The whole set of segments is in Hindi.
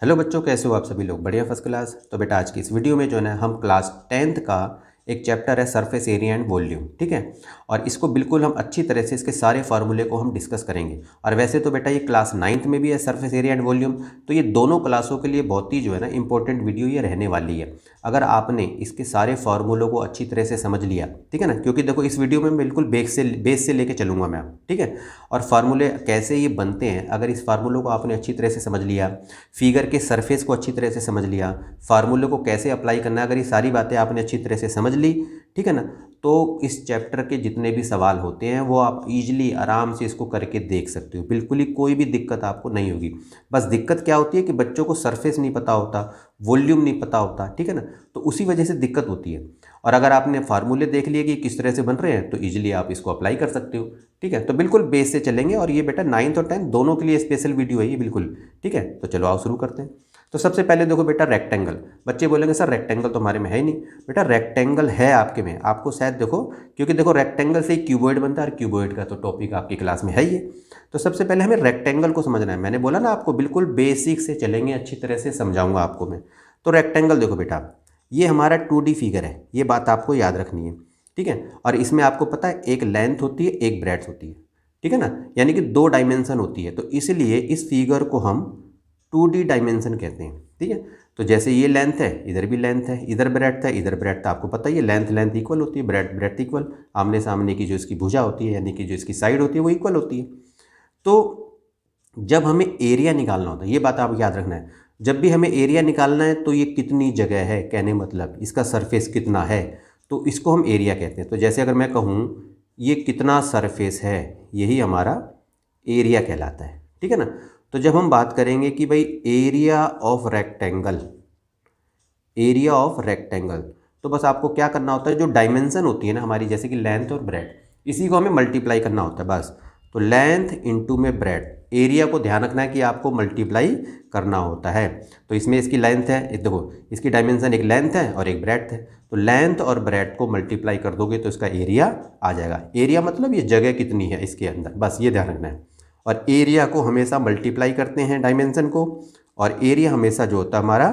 हेलो बच्चों, कैसे हो आप सभी लोग? बढ़िया, फर्स्ट क्लास। तो बेटा आज की इस वीडियो में जो है ना, हम क्लास 10th का एक चैप्टर है सरफेस एरिया एंड वॉल्यूम, ठीक है। और इसको बिल्कुल हम अच्छी तरह से इसके सारे फार्मूले को हम डिस्कस करेंगे। और वैसे तो बेटा ये क्लास 9th में भी है सरफेस एरिया एंड वॉल्यूम, तो ये दोनों क्लासों के लिए बहुत ही जो है ना इंपॉर्टेंट वीडियो ये रहने वाली है। अगर आपने इसके सारे फार्मूलों को अच्छी तरह से समझ लिया, ठीक है ना, क्योंकि देखो इस वीडियो में बिल्कुल बेस से लेके चलूँगा मैं, ठीक है। और फार्मूले कैसे ये बनते हैं, अगर इस फार्मूलों को आपने अच्छी तरह से समझ लिया, फिगर के सरफेस को अच्छी तरह से समझ लिया, फार्मूले को कैसे अप्लाई करना है, अगर ये सारी बातें आपने अच्छी तरह से समझ ली, ठीक है ना, तो इस चैप्टर के जितने भी सवाल होते हैं वो आप इजीली आराम से इसको करके देख सकते हो। बिल्कुल ही कोई भी दिक्कत आपको नहीं होगी। बस दिक्कत क्या होती है कि बच्चों को सरफेस नहीं पता होता, वॉल्यूम नहीं पता होता, ठीक है ना, तो उसी वजह से दिक्कत होती है। और अगर आपने फार्मूले देख लिए कि किस तरह से बन रहे हैं तो इजीली आप इसको अप्लाई कर सकते हो, ठीक है। तो बिल्कुल बेस से चलेंगे, और ये बेटा 9th और 10th दोनों के लिए स्पेशल वीडियो है ये, बिल्कुल ठीक है। तो चलो आओ शुरू करते हैं। तो सबसे पहले देखो बेटा रेक्टेंगल। बच्चे बोलेंगे सर रेक्टेंगल तो हमारे में है ही नहीं। बेटा रेक्टेंगल है आपके में, आपको शायद देखो, क्योंकि देखो रेक्टेंगल से ही क्यूबॉइड बनता है, और क्यूबॉइड का तो टॉपिक आपकी क्लास में है ही है। तो सबसे पहले हमें रेक्टेंगल को समझना है। मैंने बोला ना आपको बिल्कुल बेसिक से चलेंगे, अच्छी तरह से समझाऊंगा आपको मैं। तो रेक्टेंगल देखो बेटा, ये हमारा 2D फिगर है, ये बात आपको याद रखनी है, ठीक है। और इसमें आपको पता है एक लेंथ होती है, एक ब्रेड्थ होती है, ठीक है ना, यानी कि 2 डायमेंशन होती है। तो इसलिए इस फिगर को हम 2D डायमेंशन कहते हैं, ठीक है। तो जैसे ये लेंथ है, इधर भी लेंथ है, इधर ब्रेड्थ है, इधर ब्रेड्थ है। आपको पता ही है लेंथ लेंथ इक्वल होती है, ब्रेड्थ ब्रेड्थ इक्वल। आमने सामने की जो इसकी भुजा होती है, यानी कि जो इसकी साइड होती है, वो इक्वल होती है। तो जब हमें एरिया निकालना होता है, ये बात आप याद रखना है, जब भी हमें एरिया निकालना है तो ये कितनी जगह है, कहने मतलब इसका सरफेस कितना है, तो इसको हम एरिया कहते हैं। तो जैसे अगर मैं कहूँ ये कितना सरफेस है, यही हमारा एरिया कहलाता है, ठीक है ना। तो जब हम बात करेंगे कि भाई area of rectangle, area of rectangle, तो बस आपको क्या करना होता है, जो डायमेंशन होती है ना हमारी, जैसे कि लेंथ और ब्रेड, इसी को हमें मल्टीप्लाई करना होता है बस। तो लेंथ इंटू में ब्रेड, एरिया को ध्यान रखना है कि आपको मल्टीप्लाई करना होता है। तो इसमें इसकी लेंथ है, देखो इसकी डायमेंशन एक लेंथ है और एक ब्रेड्थ है, तो लेंथ और ब्रेड को मल्टीप्लाई कर दोगे तो इसका एरिया आ जाएगा। एरिया मतलब ये जगह कितनी है इसके अंदर, बस ये ध्यान रखना है। और एरिया को हमेशा मल्टीप्लाई करते हैं डायमेंशन को, और एरिया हमेशा जो होता है हमारा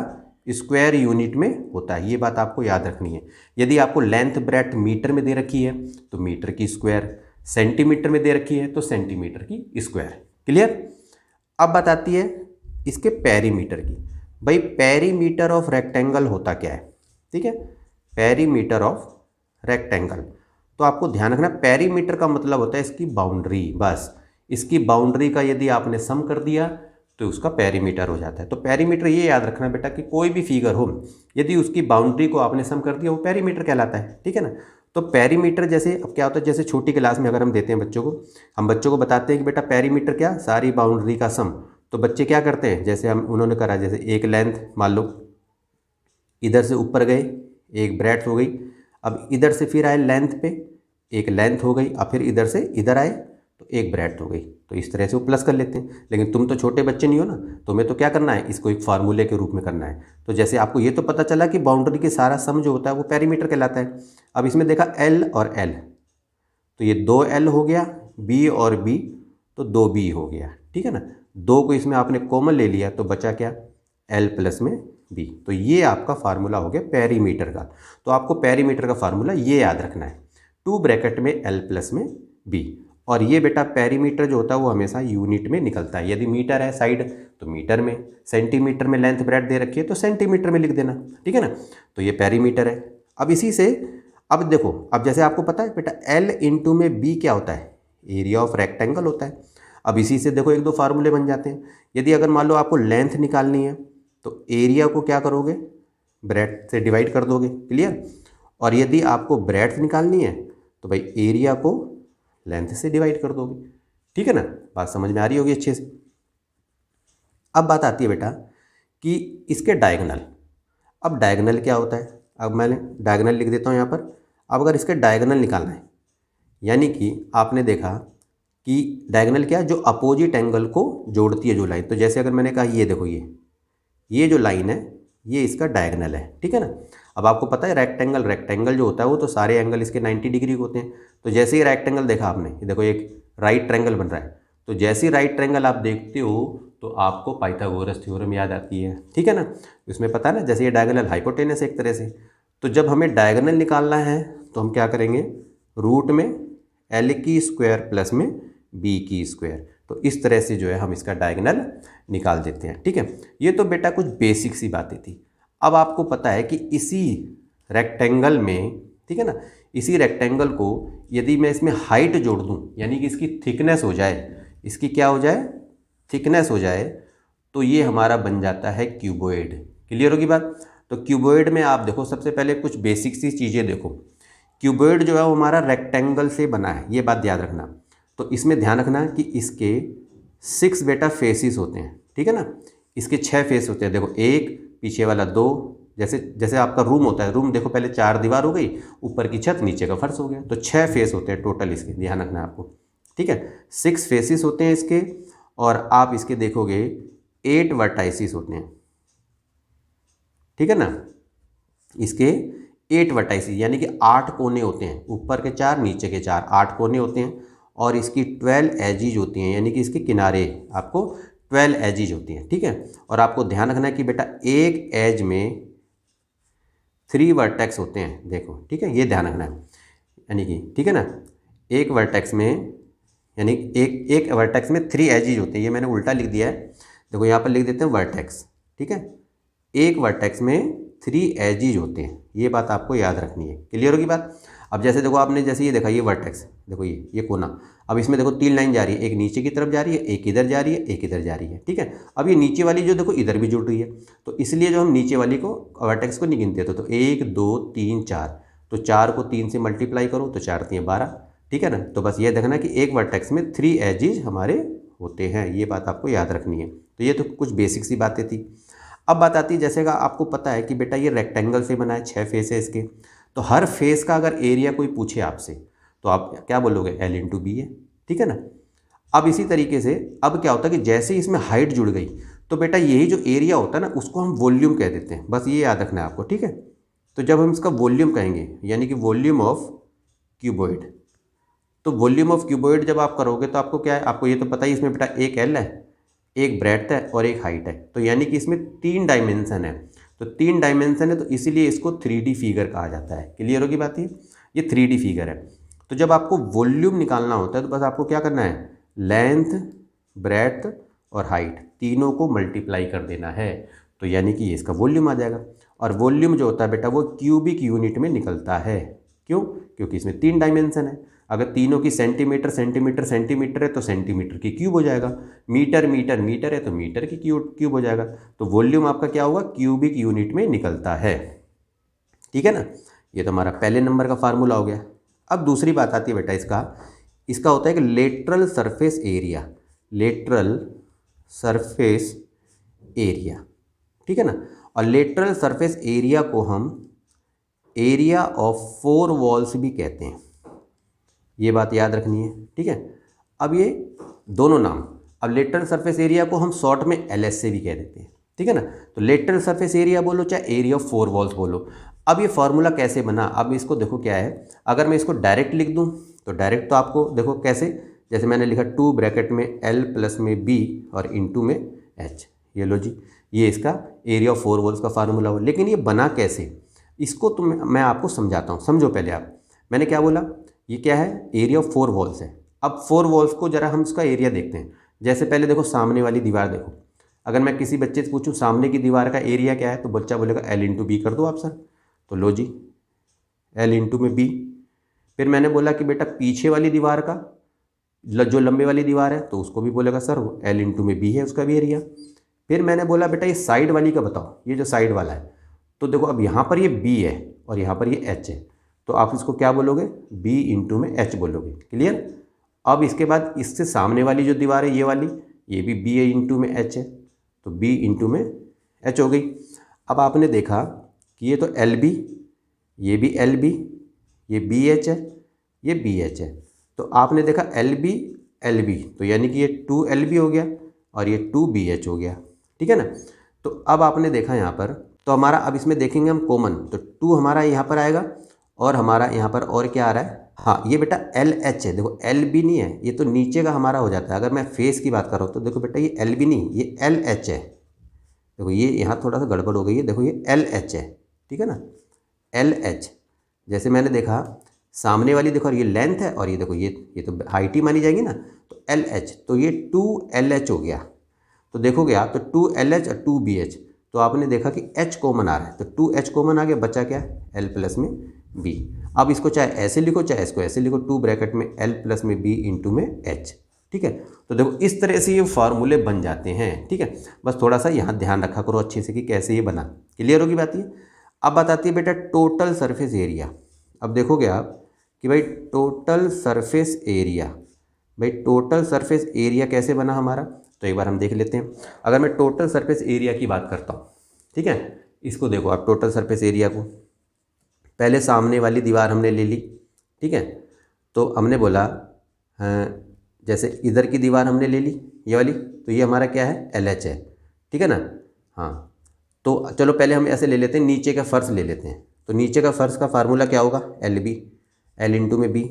स्क्वायर यूनिट में होता है, ये बात आपको याद रखनी है। यदि आपको लेंथ ब्रेड्थ मीटर में दे रखी है तो मीटर की स्क्वायर, सेंटीमीटर में दे रखी है तो सेंटीमीटर की स्क्वायर। क्लियर? अब बात आती है इसके पेरीमीटर की। भाई पेरीमीटर ऑफ रेक्टेंगल होता क्या है, ठीक है, पेरीमीटर ऑफ रेक्टेंगल। तो आपको ध्यान रखना, पेरीमीटर का मतलब होता है इसकी बाउंड्री, बस इसकी बाउंड्री का यदि आपने सम कर दिया तो उसका पेरीमीटर हो जाता है। तो पेरीमीटर ये याद रखना बेटा कि कोई भी फिगर हो, यदि उसकी बाउंड्री को आपने सम कर दिया वो पेरीमीटर कहलाता है, ठीक है ना। तो पेरीमीटर जैसे अब क्या होता है, जैसे छोटी क्लास में अगर हम देते हैं बच्चों को, हम बच्चों को बताते हैं कि बेटा पेरीमीटर क्या, सारी बाउंड्री का सम। तो बच्चे क्या करते हैं, जैसे हम उन्होंने करा, जैसे एक लेंथ मान लो इधर से ऊपर गए, एक ब्रेड्थ हो गई, अब इधर से फिर आए लेंथ पे, एक लेंथ हो गई, अब फिर इधर से इधर आए तो एक ब्रेड्थ हो गई। तो इस तरह से वो प्लस कर लेते हैं। लेकिन तुम तो छोटे बच्चे नहीं हो ना, तुम्हें तो क्या करना है, इसको एक फार्मूले के रूप में करना है। तो जैसे आपको ये तो पता चला कि बाउंड्री के सारा सम जो होता है वो पेरीमीटर कहलाता है। अब इसमें देखा एल और एल, तो ये 2L हो गया, बी और बी तो 2B हो गया, ठीक है ना। 2 को इसमें आपने कॉमन ले लिया तो बचा क्या, L प्लस में B। तो ये आपका फार्मूला हो गया पेरीमीटर का। तो आपको पेरीमीटर का फार्मूला ये याद रखना है, 2 ब्रैकेट में L प्लस में B। और ये बेटा पेरीमीटर जो होता है वो हमेशा यूनिट में निकलता है। यदि मीटर है साइड तो मीटर में, सेंटीमीटर में लेंथ ब्रेड्थ दे रखी है तो सेंटीमीटर में लिख देना, ठीक है ना। तो ये पेरीमीटर है। अब इसी से अब देखो, अब जैसे आपको पता है बेटा L इंटू में B क्या होता है, एरिया ऑफ रेक्टेंगल होता है। अब इसी से देखो एक दो फार्मूले बन जाते हैं। यदि अगर मान लो आपको लेंथ निकालनी है तो एरिया को क्या करोगे, ब्रेड्थ से डिवाइड कर दोगे। क्लियर? और यदि आपको ब्रेड्थ निकालनी है तो भाई एरिया को लेंथ से डिवाइड कर दोगे, ठीक है ना। बात समझ में आ रही होगी अच्छे से। अब बात आती है बेटा कि इसके डायगोनल। अब डायगोनल क्या होता है, अब मैंने डायगोनल लिख देता हूँ यहाँ पर। अब अगर इसके डायगोनल निकालना है, यानी कि आपने देखा कि डायगोनल क्या है, जो अपोजिट एंगल को जोड़ती है जो लाइन। तो जैसे अगर मैंने कहा ये देखो, ये जो लाइन है ये इसका डायगोनल है, ठीक है ना। अब आपको पता है रेक्टेंगल, रेक्टेंगल जो होता है वो तो सारे एंगल इसके 90 डिग्री के होते हैं। तो जैसे ही रेक्टेंगल देखा आपने, ये देखो एक राइट ट्रायंगल बन रहा है, तो जैसे ही राइट ट्रायंगल आप देखते हो तो आपको पाइथागोरस थ्योरम याद आती है, ठीक है ना। इसमें पता है ना, जैसे ये डायगोनल हाइपोटेनस एक तरह से, तो जब हमें डायगोनल निकालना है तो हम क्या करेंगे, रूट में एल की स्क्वायर प्लस में बी की स्क्वायर, तो इस तरह से जो है हम इसका डायगोनल निकाल देते हैं, ठीक है। ये तो बेटा कुछ बेसिक सी बातें थी। अब आपको पता है कि इसी रेक्टेंगल में, ठीक है ना, इसी रेक्टेंगल को यदि मैं इसमें हाइट जोड़ दूं, यानी कि इसकी थिकनेस हो जाए, इसकी क्या हो जाए, थिकनेस हो जाए, तो ये हमारा बन जाता है क्यूबॉइड। क्लियर होगी बात। तो क्यूबॉइड में आप देखो, सबसे पहले कुछ बेसिक सी चीज़ें देखो। क्यूबॉइड जो है वो हमारा रेक्टेंगल से बना है, ये बात याद रखना। तो इसमें ध्यान रखना कि इसके 6 बेटा फेसिस होते हैं, ठीक है ना। इसके 6 फेस होते हैं, देखो 1, पीछे वाला 2, जैसे जैसे आपका रूम होता है, रूम देखो पहले 4 दीवार हो गई, ऊपर की छत, नीचे का फर्श हो गया, तो 6 फेस होते हैं टोटल इसके, ध्यान रखना आपको, ठीक है। 6 फेसिस होते हैं इसके, और आप इसके देखोगे 8 वर्टाइसिस होते हैं, ठीक है ना। इसके 8 वर्टाइसिस यानी कि 8 कोने होते हैं, ऊपर के 4 नीचे के 4, 8 कोने होते हैं। और इसकी 12 एजिज होती हैं, यानी कि इसके किनारे आपको 12 एजिज होती हैं, ठीक है। और आपको ध्यान रखना है कि बेटा एक एज में 3 वर्टेक्स होते हैं, देखो, ठीक है, ये ध्यान रखना है, यानी कि, ठीक है ना, एक वर्टेक्स में, यानी एक वर्टेक्स में 3 एजिज होते हैं। ये मैंने उल्टा लिख दिया है, देखो यहाँ पर लिख देते हैं वर्टेक्स, ठीक है। एक वर्टेक्स में 3 एजिज होते हैं, ये बात आपको याद रखनी है। क्लियर होगी बात। अब जैसे देखो आपने जैसे ये देखा, ये वर्टेक्स देखो, ये कोना, अब इसमें देखो 3 लाइन जा रही है, एक नीचे की तरफ जा रही है, एक इधर जा रही है, एक इधर जा रही है, ठीक है। अब ये नीचे वाली जो देखो इधर भी जुड़ रही है, तो इसलिए जो हम नीचे वाली को वर्टेक्स को नहीं गिनते, तो 1 2 3 4, तो 4 को 3 से मल्टीप्लाई करो तो 4 3 12, ठीक है ना। तो बस ये देखना कि एक वर्टेक्स में 3 एजिज हमारे होते हैं, ये बात आपको याद रखनी है। तो ये तो कुछ बेसिक सी बातें थी। अब बात आती है, जैसे का आपको पता है कि बेटा ये रेक्टेंगल से बना है, 6 फेस है इसके, तो हर फेस का अगर एरिया कोई पूछे आपसे तो आप क्या बोलोगे, L इंटू बी है, ठीक है ना। अब इसी तरीके से अब क्या होता है कि जैसे इसमें हाइट जुड़ गई, तो बेटा यही जो एरिया होता है ना, उसको हम वॉल्यूम कह देते हैं, बस ये याद रखना है आपको, ठीक है। तो जब हम इसका वॉल्यूम कहेंगे, यानी कि वॉल्यूम ऑफ क्यूबॉइड, तो वॉल्यूम ऑफ क्यूबॉइड जब आप करोगे तो आपको क्या है, आपको ये तो पता ही, इसमें बेटा एक एल है, एक ब्रेड्थ है और एक हाइट है, तो यानी कि इसमें 3 डायमेंशन है। तो 3 डायमेंशन है, तो इसीलिए इसको 3D फिगर कहा जाता है। क्लियर होगी बात, ये 3D फिगर है। तो जब आपको वॉल्यूम निकालना होता है तो बस आपको क्या करना है, लेंथ, ब्रेड्थ और हाइट तीनों को मल्टीप्लाई कर देना है, तो यानी कि ये इसका वॉल्यूम आ जाएगा। और वॉल्यूम जो होता है बेटा वो क्यूबिक यूनिट में निकलता है। क्यों? क्योंकि इसमें 3 डायमेंशन है। अगर तीनों की सेंटीमीटर सेंटीमीटर सेंटीमीटर है तो सेंटीमीटर की क्यूब हो जाएगा, मीटर मीटर मीटर है तो मीटर की क्यूब हो जाएगा। तो वॉल्यूम आपका क्या होगा, क्यूबिक यूनिट में निकलता है, ठीक है ना। ये तो हमारा पहले नंबर का फार्मूला हो गया। अब दूसरी बात आती है बेटा इसका होता है कि lateral surface area, lateral surface area, ठीक है ना। और लेटरल सरफेस एरिया को हम एरिया ऑफ 4 वॉल्स भी कहते हैं, ये बात याद रखनी है, ठीक है। अब ये दोनों नाम, अब लेटरल सरफेस एरिया को हम शॉर्ट में LS से भी कह देते हैं, ठीक है ना। तो लेटरल सरफेस एरिया बोलो चाहे एरिया ऑफ 4 वॉल्स बोलो। अब ये फार्मूला कैसे बना, अब इसको देखो क्या है, अगर मैं इसको डायरेक्ट लिख दूं तो डायरेक्ट तो आपको देखो कैसे, जैसे मैंने लिखा 2 ब्रैकेट में L प्लस में B और इनटू में H, ये लो जी, ये इसका एरिया ऑफ 4 वॉल्स का फार्मूला हो। लेकिन ये बना कैसे, इसको तो मैं आपको समझाता हूँ, समझो पहले आप। मैंने क्या बोला, ये क्या है, एरिया ऑफ 4 वॉल्स है। अब 4 वॉल्स को जरा हम इसका एरिया देखते हैं। जैसे पहले देखो सामने वाली दीवार देखो, अगर मैं किसी बच्चे से पूछूं सामने की दीवार का एरिया क्या है, तो बच्चा बोलेगा L इंटू बी कर दो आप सर, तो लो जी L इंटू में B। फिर मैंने बोला कि बेटा पीछे वाली दीवार का जो लंबे वाली दीवार है, तो उसको भी बोलेगा सर वो L इंटू में B है उसका भी एरिया। फिर मैंने बोला बेटा ये साइड वाली का बताओ, ये जो साइड वाला है, तो देखो अब यहाँ पर ये B है और यहाँ पर ये H है, तो आप इसको क्या बोलोगे, B इंटू में H बोलोगे। क्लियर। अब इसके बाद इससे सामने वाली जो दीवार है ये वाली, ये भी B इंटू में H है, तो B इंटू में H हो गई। अब आपने देखा कि ये तो LB, ये भी LB, ये BH है, ये BH है, तो आपने देखा LB LB, तो यानी कि ये 2LB हो गया और ये 2BH हो गया, ठीक है ना। तो अब आपने देखा यहाँ पर, तो हमारा अब इसमें देखेंगे हम कॉमन, तो 2 हमारा यहाँ पर आएगा और हमारा यहाँ पर और क्या आ रहा है, हाँ ये बेटा एल एच है, देखो एल बी नहीं है, ये तो नीचे का हमारा हो जाता है। अगर मैं फेस की बात कर रहा हूँ तो देखो बेटा ये एल बी नहीं, ये एल एच है। देखो ये यहाँ थोड़ा सा गड़बड़ हो गई है, देखो ये एल एच है, ठीक है ना, एल एच। जैसे मैंने देखा सामने वाली देखो ये लेंथ है और ये देखो ये तो हाइट ही मानी जाएगी ना, तो एल एच, तो ये 2LH हो गया। तो देखोगे आप तो 2LH और 2BH, तो आपने देखा कि H कॉमन आ रहा है, तो 2H कॉमन आ गया, बचा क्या L प्लस में B। अब इसको चाहे ऐसे लिखो चाहे इसको ऐसे लिखो, 2 ब्रैकेट में L प्लस में B इंटू में H, ठीक है। तो देखो इस तरह से ये फार्मूले बन जाते हैं, ठीक है। बस थोड़ा सा यहाँ ध्यान रखा करो अच्छे से कि कैसे ये बना, क्लियर होगी बात ये। अब बात आती है बेटा टोटल सरफेस एरिया। अब देखोगे आप कि भाई टोटल सरफेस एरिया, भाई टोटल सरफेस एरिया कैसे बना हमारा, तो एक बार हम देख लेते हैं। अगर मैं टोटल सरफेस एरिया की बात करता हूँ, ठीक है, इसको देखो आप टोटल सरफेस एरिया को, पहले सामने वाली दीवार हमने ले ली, ठीक है। तो हमने बोला जैसे इधर की दीवार हमने ले ली ये वाली, तो ये हमारा क्या है LH है, ठीक है ना। हाँ तो चलो पहले हम ऐसे ले लेते हैं, नीचे का फर्श ले लेते हैं। तो नीचे का फर्श का फार्मूला क्या होगा LB, L इंटू में B।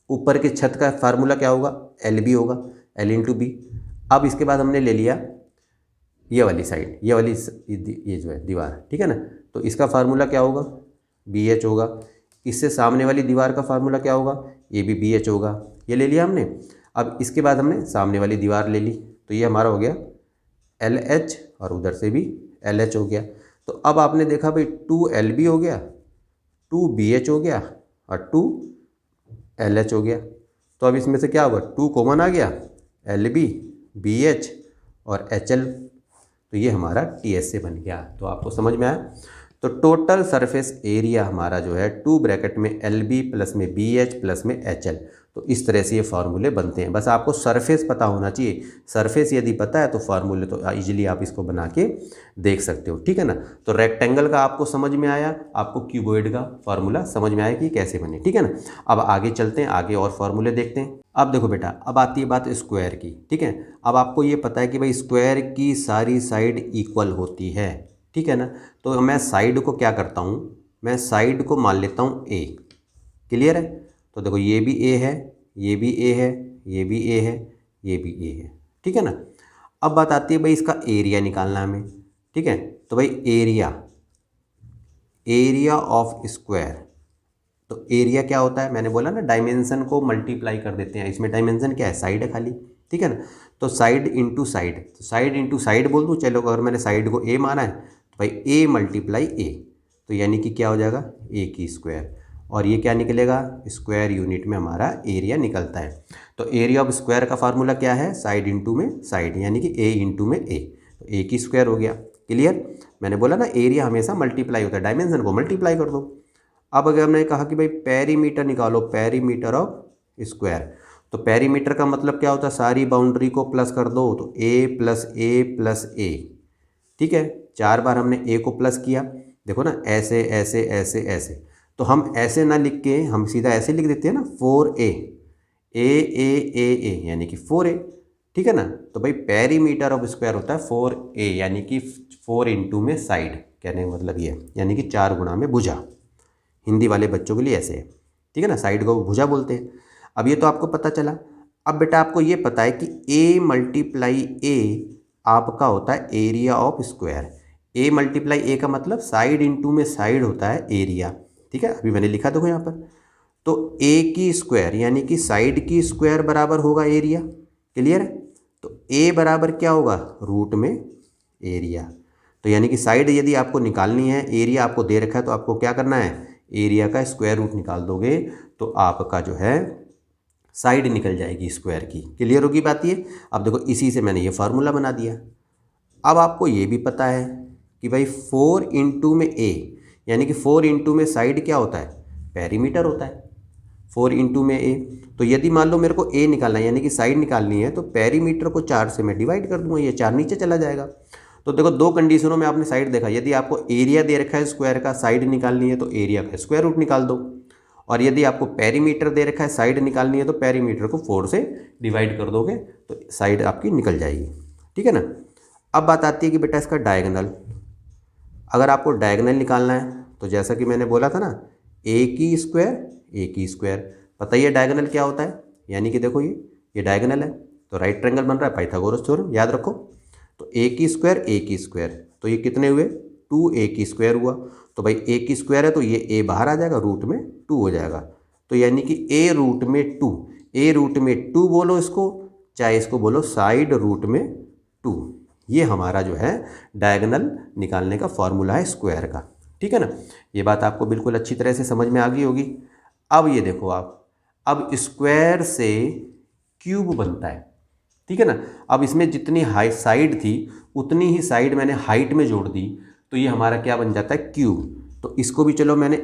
ऊपर की छत का फार्मूला क्या होगा LB होगा, L इंटू B। अब इसके बाद हमने ले लिया ये वाली साइड, ये वाली ये जो है दीवार, ठीक है ना, तो इसका फार्मूला क्या होगा BH होगा। इससे सामने वाली दीवार का फार्मूला क्या होगा, ये भी BH होगा। ये ले लिया हमने। अब इसके बाद हमने सामने वाली दीवार ले ली, तो ये हमारा हो गया LH और उधर से भी LH हो गया। तो अब आपने देखा भाई 2LB हो गया, 2BH हो गया और 2LH हो गया। तो अब इसमें से क्या होगा 2 कॉमन आ गया, LB BH और HL, तो ये हमारा TS से बन गया। तो आपको समझ में आया। तो टोटल सरफेस एरिया हमारा जो है 2 ब्रैकेट में LB प्लस में BH प्लस में HL। तो इस तरह से ये फार्मूले बनते हैं। बस आपको सरफेस पता होना चाहिए, सरफेस यदि पता है तो फार्मूले तो इजीली आप इसको बना के देख सकते हो, ठीक है ना। तो रेक्टेंगल का आपको समझ में आया, आपको क्यूबॉइड का फार्मूला समझ में आया कि कैसे बने, ठीक है ना। अब आगे चलते हैं, आगे और फार्मूले देखते हैं। अब देखो बेटा अब आती है बात स्क्वायर की, ठीक है। अब आपको ये पता है कि भाई स्क्वायर की सारी साइड इक्वल होती है, ठीक है ना। तो मैं साइड को क्या करता हूँ, मैं साइड को मान लेता हूँ A, क्लियर है। तो देखो ये भी A है, ये भी A है, ये भी A है, ये भी A है, ठीक है ना। अब बात आती है भाई इसका एरिया निकालना है हमें, ठीक है। तो भाई एरिया ऑफ स्क्वायर, तो एरिया क्या होता है, मैंने बोला ना डायमेंशन को मल्टीप्लाई कर देते हैं। इसमें डायमेंशन क्या है, साइड है खाली, ठीक है ना। तो साइड इंटू साइड, तो साइड इंटू साइड बोल दूँ, चलो अगर मैंने साइड को A माना है तो भाई A मल्टीप्लाई A, तो यानी कि क्या हो जाएगा A की स्क्वायर, और ये क्या निकलेगा स्क्वायर यूनिट में हमारा एरिया निकलता है। तो एरिया ऑफ स्क्वायर का फार्मूला क्या है, साइड इंटू में साइड, यानी कि A इंटू में A, तो A की स्क्वायर हो गया, क्लियर। मैंने बोला ना एरिया हमेशा मल्टीप्लाई होता है, डायमेंशन को मल्टीप्लाई कर दो। अब अगर हमने कहा कि भाई पेरीमीटर निकालो, पेरीमीटर ऑफ स्क्वायर, तो पेरीमीटर का मतलब क्या होता है, सारी बाउंड्री को प्लस कर दो, तो A plus A plus A, ठीक है। 4 बार हमने A को प्लस किया, देखो ना ऐसे ऐसे ऐसे ऐसे, तो हम ऐसे ना लिख के हम सीधा ऐसे लिख देते हैं ना 4A, A यानी कि 4A, ठीक है ना। तो भाई पेरीमीटर ऑफ स्क्वायर होता है 4A, यानी कि 4 इंटू में साइड, कहने का मतलब ये है, यानी कि 4 गुणा में भुजा। हिंदी वाले बच्चों के लिए ऐसे है, ठीक है ना, साइड को भुजा बोलते हैं। अब ये तो आपको पता चला। अब बेटा आपको ये पता है कि A मल्टीप्लाई A आपका होता है area of square. A multiply A का मतलब साइड इंटू में साइड होता है एरिया, ठीक है। अभी मैंने लिखा देखो यहाँ पर, तो A की स्क्वायर यानी कि साइड की स्क्वायर बराबर होगा एरिया, क्लियर है। तो A बराबर क्या होगा रूट में एरिया, तो यानी कि साइड यदि आपको निकालनी है, एरिया आपको दे रखा है, तो आपको क्या करना है एरिया का स्क्वायर रूट निकाल दोगे, तो आपका जो है साइड निकल जाएगी स्क्वायर की, क्लियर होगी बात ये। अब देखो इसी से मैंने ये फार्मूला बना दिया। अब आपको ये भी पता है कि भाई 4 इंटू में A, यानी कि 4 इंटू में साइड क्या होता है पेरीमीटर होता है, 4 इंटू में A। तो यदि मान लो मेरे को A निकालना है यानी कि साइड निकालनी है, तो पेरीमीटर को 4 से मैं डिवाइड कर दूंगा, ये 4 नीचे चला जाएगा। तो देखो 2 कंडीशनों में आपने साइड देखा, यदि आपको एरिया दे रखा है स्क्वायर का, साइड निकालनी है तो एरिया का स्क्वायर रूट निकाल दो, और यदि आपको पेरीमीटर दे रखा है साइड निकालनी है तो पेरीमीटर को 4 से डिवाइड कर दोगे तो साइड आपकी निकल जाएगी, ठीक है ना। अब बात आती है कि बेटा इसका डायगोनल, अगर आपको डायगोनल निकालना है तो जैसा कि मैंने बोला था ना A की स्क्वायर पता ही है डायगोनल क्या होता है, यानी कि देखो ये डायगोनल है तो राइट ट्रायंगल बन रहा है, पाइथागोरस थ्योरम याद रखो। तो ए की स्क्वायर, तो ये कितने हुए 2a की स्क्वायर हुआ। तो भाई a की स्क्वायर है तो ये a बाहर आ जाएगा, रूट में 2 हो जाएगा। तो यानी कि a रूट में 2, a रूट में 2 बोलो इसको, चाहे इसको बोलो साइड रूट में 2। ये हमारा जो है डायगोनल निकालने का फॉर्मूला है स्क्वायर का, ठीक है ना। ये बात आपको बिल्कुल अच्छी तरह से समझ में आ गई होगी। अब ये देखो आप, अब स्क्वायर से क्यूब बनता है, ठीक है ना। अब इसमें जितनी हाई साइड थी उतनी ही साइड मैंने हाइट में जोड़ दी, तो ये हमारा क्या बन जाता है क्यूब। तो इसको भी चलो मैंने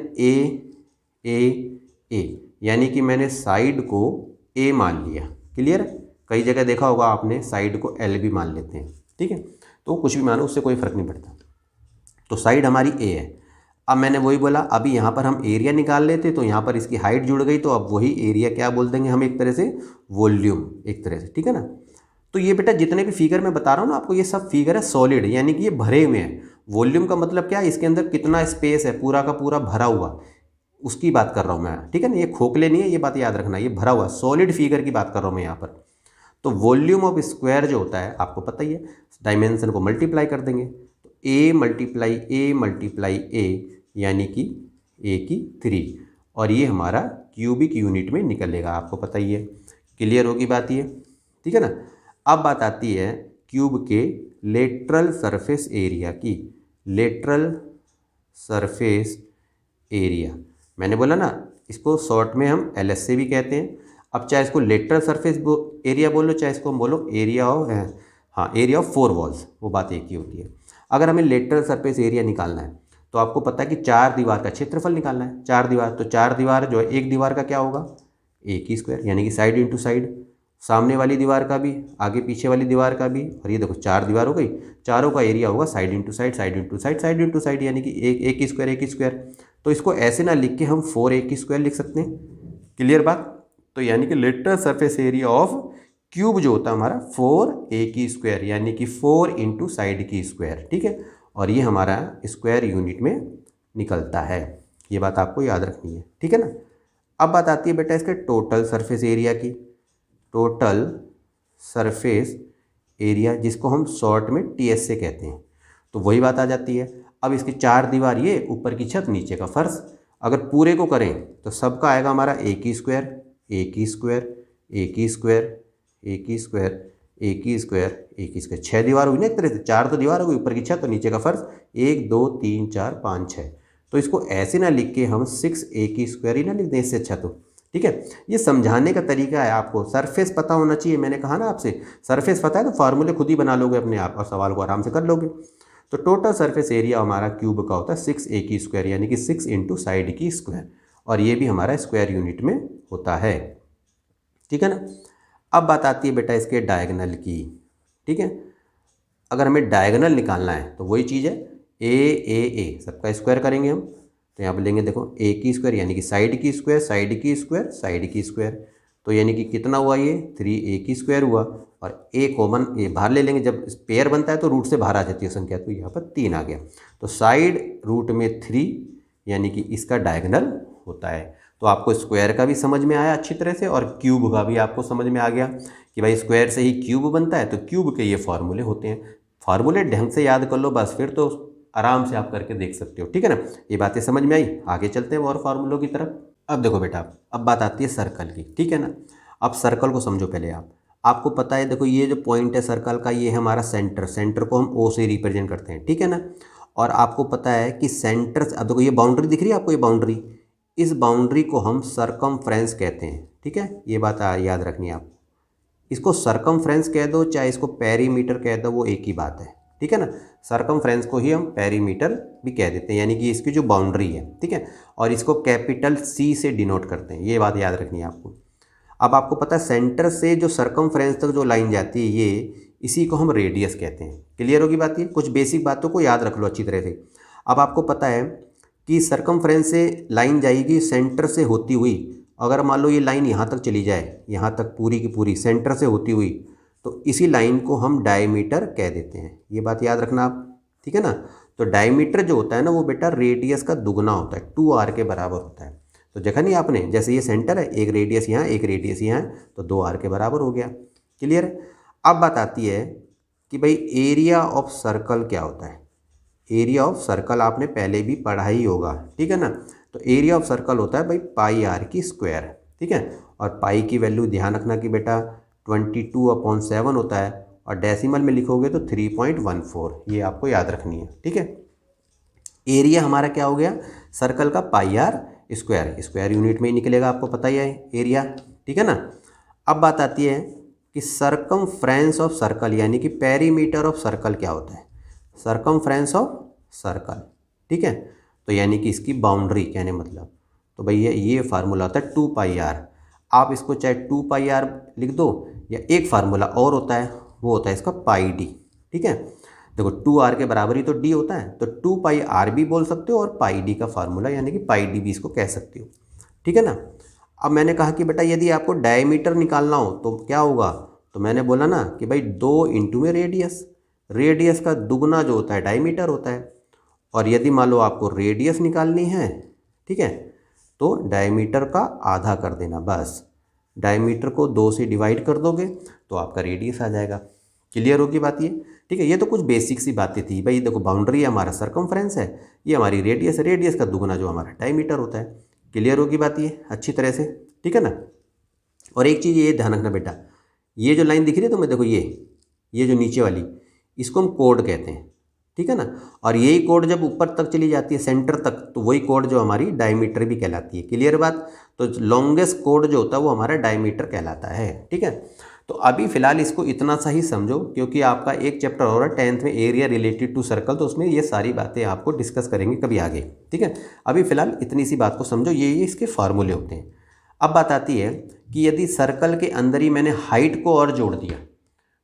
ए यानी कि मैंने साइड को ए मान लिया, क्लियर। कई जगह देखा होगा आपने साइड को एल भी मान लेते हैं, ठीक है। तो कुछ भी मानो उससे कोई फ़र्क नहीं पड़ता। तो साइड हमारी ए है। अब मैंने वही बोला, अभी यहाँ पर हम एरिया निकाल लेते तो यहाँ पर इसकी हाइट जुड़ गई, तो अब वही एरिया क्या बोल देंगे हम, एक तरह से वॉल्यूम, एक तरह से, ठीक है ना। तो ये बेटा जितने भी फिगर मैं बता रहा हूँ ना आपको, ये सब फिगर है सॉलिड, यानी कि ये भरे हुए हैं। वॉल्यूम का मतलब क्या है, इसके अंदर कितना स्पेस है, पूरा का पूरा भरा हुआ, उसकी बात कर रहा हूँ मैं, ठीक है ना। ये खोखले नहीं है, ये बात याद रखना, ये भरा हुआ सॉलिड फिगर की बात कर रहा हूँ मैं यहाँ पर। तो वॉल्यूम ऑफ स्क्वायर जो होता है आपको पता ही है, डायमेंशन को मल्टीप्लाई कर देंगे, तो ए मल्टीप्लाई ए यानी कि ए की 3, और ये हमारा क्यूबिक यूनिट में निकलेगा, आपको पता ही है। क्लियर होगी बात ये, ठीक है ना। अब बात आती है क्यूब के लेटरल सरफेस एरिया की। लेटरल सरफेस एरिया मैंने बोला ना, इसको शॉर्ट में हम एलएस से भी कहते हैं। अब चाहे इसको लेटरल सरफेस एरिया बोलो, चाहे इसको बोलो एरिया ऑफ, हाँ एरिया ऑफ 4 वॉल्स, वो बात एक ही होती है। अगर हमें लेटरल सरफेस एरिया निकालना है तो आपको पता है कि 4 दीवार का क्षेत्रफल निकालना है। 4 दीवार, तो 4 दीवार जो है, एक दीवार का क्या होगा ए की स्क्वायर, यानी कि साइड इंटू साइड, सामने वाली दीवार का भी, आगे पीछे वाली दीवार का भी, और ये देखो 4 दीवार हो गई, चारों का एरिया होगा side into side, side into side, side into side, यानी कि ए की स्क्वायर। तो इसको ऐसे ना लिख के हम 4a की स्क्वायर लिख सकते हैं, क्लियर बात। तो यानी कि lateral surface area of cube जो होता है हमारा 4a की स्क्वायर, यानी कि 4 इंटू साइड की स्क्वायर, ठीक है। और ये हमारा स्क्वायर यूनिट में निकलता है, ये बात आपको याद रखनी है, ठीक है ना। अब बात आती है बेटा इसके टोटल सरफेस एरिया की। टोटल सरफेस एरिया जिसको हम शॉर्ट में टीएस से कहते हैं, तो वही बात आ जाती है। अब इसकी 4 दीवार, ये ऊपर की छत नीचे का फर्श, अगर पूरे को करें तो सबका आएगा हमारा ए की स्क्वायर, ए की स्क्वायर, ए की स्क्वायर, ए की स्क्वायर, ए की स्क्वायर, ए की स्क्वायर। 6 दीवार हुई ना एक तरह से, 4 तो दीवार हो गई, ऊपर की छत और नीचे का फर्श, 1 2 3 4 5 6। तो इसको ऐसे ना लिख के हम 6a की स्क्वायर ही ना लिख दें, इससे अच्छा तो, ठीक है। ये समझाने का तरीका है, आपको सरफेस पता होना चाहिए। मैंने कहा ना आपसे, सरफेस पता है तो फार्मूले खुद ही बना लोगे अपने आप और सवाल को आराम से कर लोगे। तो टोटल सरफेस एरिया हमारा क्यूब का होता है 6a की स्क्वायर, यानी कि 6 इंटू साइड की स्क्वायर, और ये भी हमारा स्क्वायर यूनिट में होता है, ठीक है ना। अब बात आती है बेटा इसके डायगोनल की, ठीक है। अगर हमें डायगोनल निकालना है तो वही चीज़ है, ए सबका स्क्वायर करेंगे हम, तो यहाँ पर लेंगे देखो ए की स्क्वायर, यानी कि साइड की स्क्वायर, साइड की स्क्वायर, साइड की स्क्वायर। तो यानी कि कितना हुआ, ये 3a की स्क्वायर हुआ, और ए कॉमन ये बाहर ले लेंगे, जब पेयर बनता है तो रूट से बाहर आ जाती है संख्या, तो यहाँ पर 3 आ गया। तो साइड रूट में 3, यानी कि इसका डायगोनल होता है। तो आपको स्क्वायर का भी समझ में आया अच्छी तरह से, और क्यूब का भी आपको समझ में आ गया कि भाई स्क्वायर से ही क्यूब बनता है, तो क्यूब के ये फार्मूले होते हैं। फार्मूले ढंग से याद कर लो बस, फिर तो आराम से आप करके देख सकते हो, ठीक है ना। ये बातें समझ में आई, आगे चलते हैं और फार्मूलों की तरफ। अब देखो बेटा, अब बात आती है सर्कल की, ठीक है ना। अब सर्कल को समझो पहले आप, आपको पता है देखो ये जो पॉइंट है सर्कल का, ये है हमारा सेंटर, सेंटर को हम ओ से रिप्रेजेंट करते हैं, ठीक है ना। और आपको पता है कि सेंटर, अब देखो ये बाउंड्री दिख रही है आपको, ये बाउंड्री, इस बाउंड्री को हम सरकमफ्रेंस कहते हैं, ठीक है। ये बात याद रखनी है आपको, इसको सरकमफ्रेंस कह दो चाहे इसको पेरीमीटर कह दो, वो एक ही बात है, ठीक है ना। सरकमफ्रेंस को ही हम पेरीमीटर भी कह देते हैं, यानी कि इसकी जो बाउंड्री है, ठीक है। और इसको कैपिटल सी से डिनोट करते हैं, ये बात याद रखनी है आपको। अब आपको पता है सेंटर से जो सरकमफ्रेंस तक जो लाइन जाती है, ये इसी को हम रेडियस कहते हैं। क्लियर होगी बात, ये कुछ बेसिक बातों को याद रख लो अच्छी तरह से। अब आपको पता है कि सरकमफ्रेंस से लाइन जाएगी सेंटर से होती हुई, अगर मान लो ये लाइन यहाँ तक चली जाए, यहाँ तक पूरी की पूरी सेंटर से होती हुई, तो इसी लाइन को हम डायमीटर कह देते हैं। ये बात याद रखना आप, ठीक है ना। तो डायमीटर जो होता है ना, वो बेटा रेडियस का दुगना होता है, 2r के बराबर होता है। तो देखा नहीं आपने, जैसे ये सेंटर है, एक रेडियस यहाँ एक रेडियस यहाँ, तो 2r के बराबर हो गया। क्लियर। अब बात आती है कि भाई एरिया ऑफ सर्कल क्या होता है। एरिया ऑफ सर्कल आपने पहले भी पढ़ा ही होगा, ठीक है ना। तो एरिया ऑफ सर्कल होता है भाई पाई आर की स्क्वायर, ठीक है। और पाई की वैल्यू ध्यान रखना कि बेटा 22/7 होता है, और डेसिमल में लिखोगे तो 3.14, ये आपको याद रखनी है, ठीक है। एरिया हमारा क्या हो गया, सर्कल का पाई आर स्क्वायर, स्क्वायर यूनिट में ही निकलेगा, आपको पता ही है एरिया, ठीक है ना। अब बात आती है कि सरकमफ्रेंस ऑफ सर्कल यानी कि पेरीमीटर ऑफ सर्कल क्या होता है। सरकमफ्रेंस ऑफ सर्कल, ठीक है, तो यानी कि इसकी बाउंड्री कहने मतलब, तो भैया ये फार्मूला होता है 2πr। आप इसको चाहे 2πr लिख दो, या एक फार्मूला और होता है, वो होता है इसका पाई डी, ठीक है। देखो 2r के बराबर ही तो d होता है, तो 2πr भी बोल सकते हो और पाई डी का फार्मूला यानी कि पाई डी भी इसको कह सकते हो, ठीक है ना। अब मैंने कहा कि बेटा यदि आपको डायमीटर निकालना हो तो क्या होगा, तो मैंने बोला ना कि भाई 2 इंटू में रेडियस, रेडियस का दुगना जो होता है डायमीटर होता है। और यदि मान लो आपको रेडियस निकालनी है, ठीक है, तो डायमीटर का आधा कर देना, बस डायमीटर को 2 से डिवाइड कर दोगे तो आपका रेडियस आ जाएगा। क्लियर होगी बात ये, ठीक है। ये तो कुछ बेसिक सी बातें थी भाई। देखो बाउंड्री हमारा सर्कमफ्रेंस है, ये हमारी रेडियस है, रेडियस का दुगना जो हमारा डायमीटर होता है। क्लियर होगी बात ये अच्छी तरह से, ठीक है ना। और एक चीज़ ये ध्यान रखना बेटा, ये जो लाइन दिख रही है तुम्हें, देखो ये जो नीचे वाली, इसको हम कोड कहते हैं, ठीक है ना। और यही कोड जब ऊपर तक चली जाती है सेंटर तक, तो वही कोड जो हमारी डायमीटर भी कहलाती है। क्लियर बात। तो लॉन्गेस्ट कोड जो होता है वो हमारा डायमीटर कहलाता है, ठीक है। तो अभी फिलहाल इसको इतना सा ही समझो, क्योंकि आपका एक चैप्टर हो रहा है 10th में एरिया रिलेटेड टू सर्कल, तो उसमें ये सारी बातें आपको डिस्कस करेंगे कभी आगे, ठीक है। अभी फिलहाल इतनी सी बात को समझो, ये इसके फार्मूले होते हैं। अब बात आती है कि यदि सर्कल के अंदर ही मैंने हाइट को और जोड़ दिया,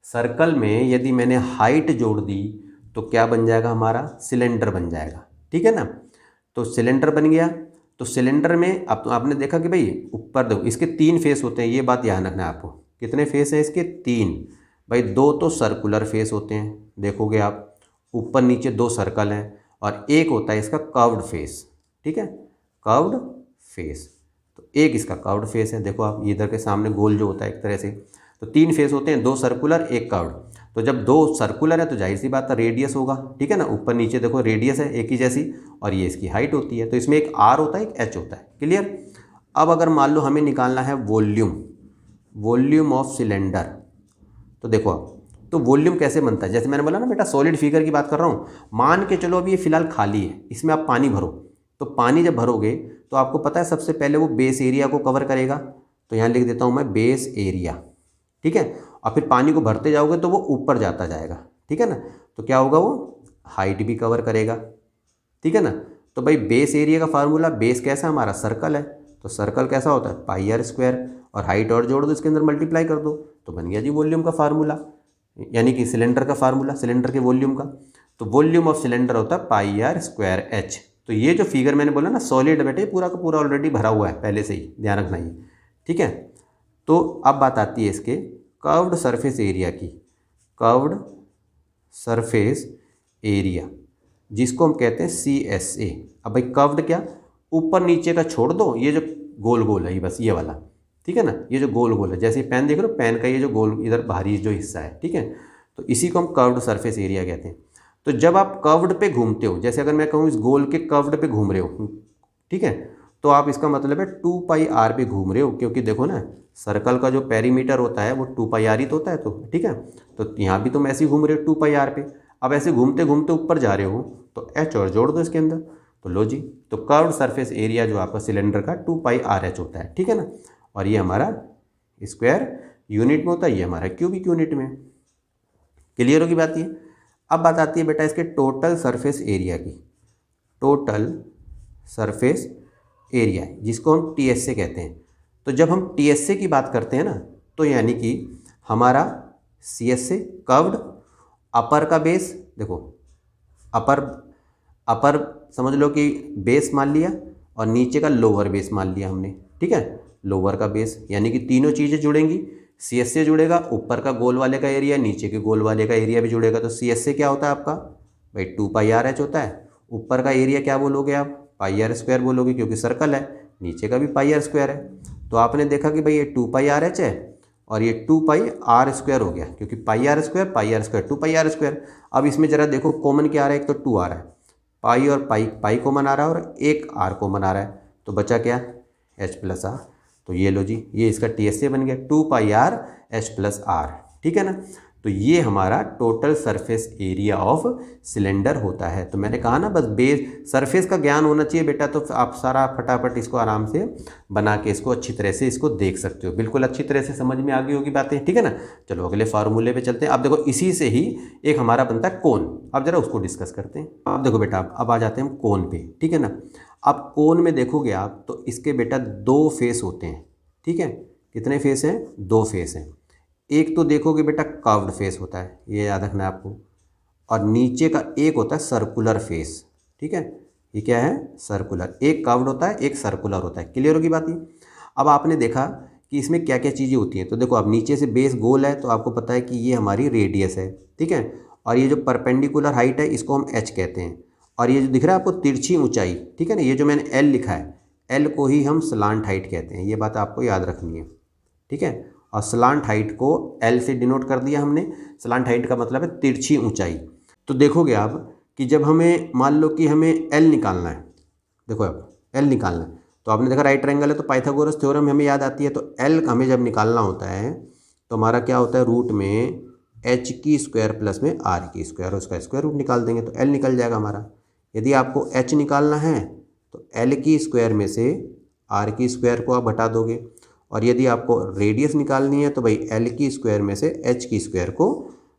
सर्कल में यदि मैंने हाइट जोड़ दी तो क्या बन जाएगा, हमारा सिलेंडर बन जाएगा, ठीक है ना। तो सिलेंडर बन गया, तो सिलेंडर में अब तो आपने देखा कि भाई ऊपर देखो इसके 3 फेस होते हैं, ये बात ध्यान रखना है आपको। कितने फेस हैं इसके, 3। भाई 2 तो सर्कुलर फेस होते हैं, देखोगे आप ऊपर नीचे 2 सर्कल हैं, और एक होता है इसका कर्व्ड फेस, ठीक है, कर्व्ड फेस। तो एक इसका कर्व्ड फेस है, देखो आप इधर के सामने गोल जो होता है एक तरह से। तो 3 फेस होते हैं, 2 सर्कुलर एक कर्व्ड। तो जब 2 सर्कुलर है तो जाहिर सी बात है रेडियस होगा, ठीक है ना। ऊपर नीचे देखो रेडियस है एक ही जैसी, और ये इसकी हाइट होती है। तो इसमें एक आर होता है एक एच होता है। क्लियर। अब अगर मान लो हमें निकालना है वॉल्यूम, वॉल्यूम ऑफ सिलेंडर, तो देखो तो वॉल्यूम कैसे बनता है, जैसे मैंने बोला ना बेटा सॉलिड फिगर की बात कर रहा हूँ। मान के चलो अभी ये फिलहाल खाली है, इसमें आप पानी भरो, तो पानी जब भरोगे तो आपको पता है सबसे पहले वो बेस एरिया को कवर करेगा। तो यहाँ लिख देता हूँ मैं बेस एरिया, ठीक है। और फिर पानी को भरते जाओगे तो वो ऊपर जाता जाएगा, ठीक है ना। तो क्या होगा, वो हाइट भी कवर करेगा, ठीक है ना। तो भाई बेस एरिया का फार्मूला, बेस कैसा हमारा सर्कल है, तो सर्कल कैसा होता है पाई आर स्क्वायर, और हाइट और जोड़ दो इसके अंदर मल्टीप्लाई कर दो, तो बन गया जी वॉल्यूम का फार्मूला, यानी कि सिलेंडर का फार्मूला, सिलेंडर के वॉल्यूम का। तो वॉल्यूम ऑफ सिलेंडर होता है पाई आर स्क्वायर एच। तो ये जो फिगर मैंने बोला ना सॉलिड बेटे, पूरा का पूरा ऑलरेडी भरा हुआ है पहले से ही, ध्यान रखना ये, ठीक है। तो अब बात आती है इसके कर्व्ड सरफेस एरिया की, कर्व्ड सरफेस एरिया जिसको हम कहते हैं CSA। अब भाई कर्व्ड क्या, ऊपर नीचे का छोड़ दो, ये जो गोल गोल है ये बस ये वाला, ठीक है ना। ये जो गोल गोल है, जैसे पेन देख रहे हो, पेन का ये जो गोल इधर बाहरी जो हिस्सा है, ठीक है, तो इसी को हम कर्व्ड सरफेस एरिया कहते हैं। तो जब आप कर्व्ड पे घूमते हो, जैसे अगर मैं कहूँ इस गोल के कर्व्ड पे घूम रहे हो, ठीक है, तो आप इसका मतलब है 2πr पे घूम रहे हो, क्योंकि देखो ना सर्कल का जो पेरीमीटर होता है वो 2πr ही तो होता है, तो ठीक है। तो यहाँ भी तुम ऐसे ही घूम रहे हो 2πr पे। अब ऐसे घूमते घूमते ऊपर जा रहे हो तो h और जोड़ दो इसके अंदर, तो लो जी, तो कर्व्ड सरफेस एरिया जो आपका सिलेंडर का 2πrh होता है, ठीक है ना। और ये हमारा स्क्वायर यूनिट में होता है, ये हमारा क्यूबिक यूनिट में। क्लियर होगी बात ये। अब बात आती है बेटा इसके टोटल सरफेस एरिया की, टोटल सरफेस एरिया जिसको हम TSA कहते हैं। तो जब हम TSA की बात करते हैं ना, तो यानी कि हमारा CSA कर्व्ड, अपर का बेस, देखो अपर समझ लो कि बेस मान लिया, और नीचे का लोअर बेस मान लिया हमने, ठीक है, लोअर का बेस, यानी कि तीनों चीज़ें जुड़ेंगी। CSA जुड़ेगा, ऊपर का गोल वाले का एरिया, नीचे के गोल वाले का एरिया भी जुड़ेगा। तो CSA क्या होता है आपका भाई 2πrh होता है। ऊपर का एरिया क्या बोलोगे आप, पाई आर स्क्वायर बोलोगे क्योंकि सर्कल है, नीचे का भी पाई आर स्क्वायर है। तो आपने देखा कि भाई ये 2 पाई आर एच है और ये 2 पाई आर स्क्वायर हो गया, क्योंकि pi r square 2 pi r square. अब इसमें ज़रा देखो कॉमन क्या आ रहा है, एक तो 2 आ रहा है, पाई और पाई कॉमन आ रहा है और एक आर कॉमन आ रहा है, तो बचा क्या, एच प्लस आर। तो ये लो जी, ये इसका TSA बन गया 2 pi R H plus are, ठीक है ना। तो ये हमारा total surface area of cylinder होता है। तो मैंने कहा ना, बस बेस सरफेस का ज्ञान होना चाहिए बेटा, तो आप सारा फटाफट इसको आराम से बना के इसको अच्छी तरह से इसको देख सकते हो, बिल्कुल अच्छी तरह से समझ में आ गई होगी बातें, ठीक है ना। चलो अगले फार्मूले पे चलते हैं। अब देखो इसी से ही एक हमारा बनता है कोन, अब जरा उसको डिस्कस करते हैं। अब देखो बेटा, अब आ जाते हैं हम कोन पे, ठीक है ना। अब कोन में देखोगे आप तो इसके बेटा 2 फेस होते हैं, ठीक है। कितने फेस हैं, 2 फेस हैं। एक तो देखोगे बेटा कर्व्ड फेस होता है, ये याद रखना है आपको, और नीचे का एक होता है सर्कुलर फेस, ठीक है। ये क्या है, सर्कुलर, एक कर्व्ड होता है एक सर्कुलर होता है, क्लियर होगी बात ये। अब आपने देखा कि इसमें क्या क्या चीज़ें होती हैं, तो देखो अब नीचे से बेस गोल है तो आपको पता है कि ये हमारी रेडियस है, ठीक है। और ये जो परपेंडिकुलर हाइट है इसको हम एच कहते हैं, और ये जो दिख रहा है आपको तिरछी ऊंचाई, ठीक है ना, ये जो मैंने एल लिखा है, एल को ही हम स्लांट हाइट कहते हैं, ये बात आपको याद रखनी है, ठीक है। और स्लांट हाइट को एल से डिनोट कर दिया हमने, स्लांट हाइट का मतलब है तिरछी ऊंचाई। तो देखोगे आप कि जब हमें मान लो कि हमें एल निकालना है, देखो अब एल निकालना है, तो आपने देखा राइट ट्रायंगल है तो पाइथागोरस थ्योरम हमें याद आती है। तो एल हमें जब निकालना होता है तो हमारा क्या होता है, रूट में एच की स्क्वायर प्लस में आर की स्क्वायर, उसका स्क्वायर रूट निकाल देंगे तो एल निकल जाएगा हमारा। यदि आपको एच निकालना है तो एल की स्क्वायर में से आर की स्क्वायर को आप हटा दोगे, और यदि आपको रेडियस निकालनी है तो भाई एल की स्क्वायर में से एच की स्क्वायर को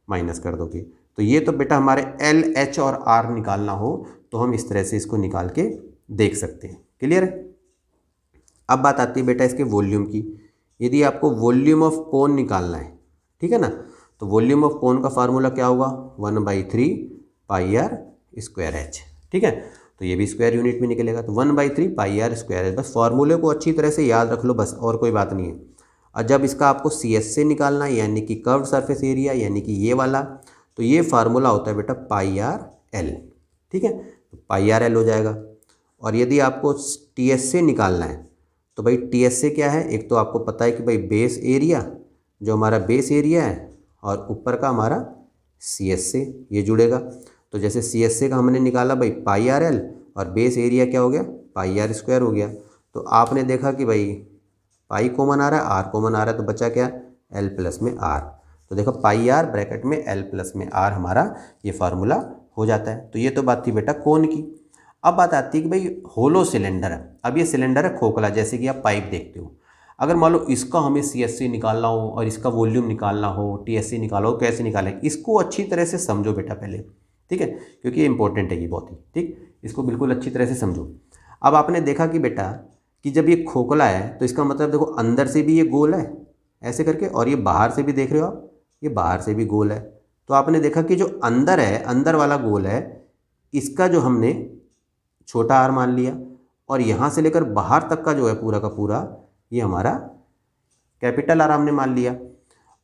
माइनस कर दोगे। तो ये तो बेटा हमारे एल, एच और आर निकालना हो तो हम इस तरह से इसको निकाल के देख सकते हैं, क्लियर है। अब बात आती है बेटा इसके वॉल्यूम की। यदि आपको वॉल्यूम ऑफ कोन निकालना है, ठीक है ना, तो वॉल्यूम ऑफ कोन का फार्मूला क्या होगा, 1/3 पाई आर स्क्वायर एच, ठीक है। तो ये भी स्क्वायर यूनिट में निकलेगा, तो 1/3 पाई आर स्क्वायर एच। बस फार्मूले को अच्छी तरह से याद रख लो बस, और कोई बात नहीं है। और जब इसका आपको CS से निकालना है, यानी कि कर्व्ड सरफेस एरिया, यानी कि ये वाला, तो ये फार्मूला होता है बेटा पाई आर एल, ठीक है। तो पाई आर एल हो जाएगा। और यदि आपको TS से निकालना है तो भाई TS से क्या है, एक तो आपको पता है कि भाई बेस एरिया, जो हमारा बेस एरिया है, और ऊपर का हमारा CS से ये जुड़ेगा। तो जैसे CS से का हमने निकाला भाई पाई आर एल, और बेस एरिया क्या हो गया, पाई आर स्क्वायर हो गया। तो आपने देखा कि भाई पाई कॉमन आ रहा है, आर कॉमन आ रहा है, तो बचा क्या, एल प्लस में आर। तो देखो पाई आर ब्रैकेट में एल प्लस में आर हमारा ये फार्मूला हो जाता है। तो ये तो बात थी बेटा कोन की। अब बात आती है कि भाई होलो सिलेंडर है। अब ये सिलेंडर है खोखला, जैसे कि आप पाइप देखते हो। अगर मान लो इसका हमें CS से निकालना हो और इसका वॉल्यूम निकालना हो, TS से निकालो, कैसे निकालें, इसको अच्छी तरह से समझो बेटा पहले, ठीक है, क्योंकि ये इंपॉर्टेंट है ये बहुत ही, ठीक। इसको बिल्कुल अच्छी तरह से समझो। अब आपने देखा कि बेटा कि जब ये खोखला है तो इसका मतलब देखो अंदर से भी ये गोल है ऐसे करके, और ये बाहर से भी देख रहे हो आप, ये बाहर से भी गोल है। तो आपने देखा कि जो अंदर है, अंदर वाला गोल है, इसका जो हमने छोटा आर मान लिया, और यहाँ से लेकर बाहर तक का जो है पूरा का पूरा ये हमारा कैपिटल आर हमने मान लिया,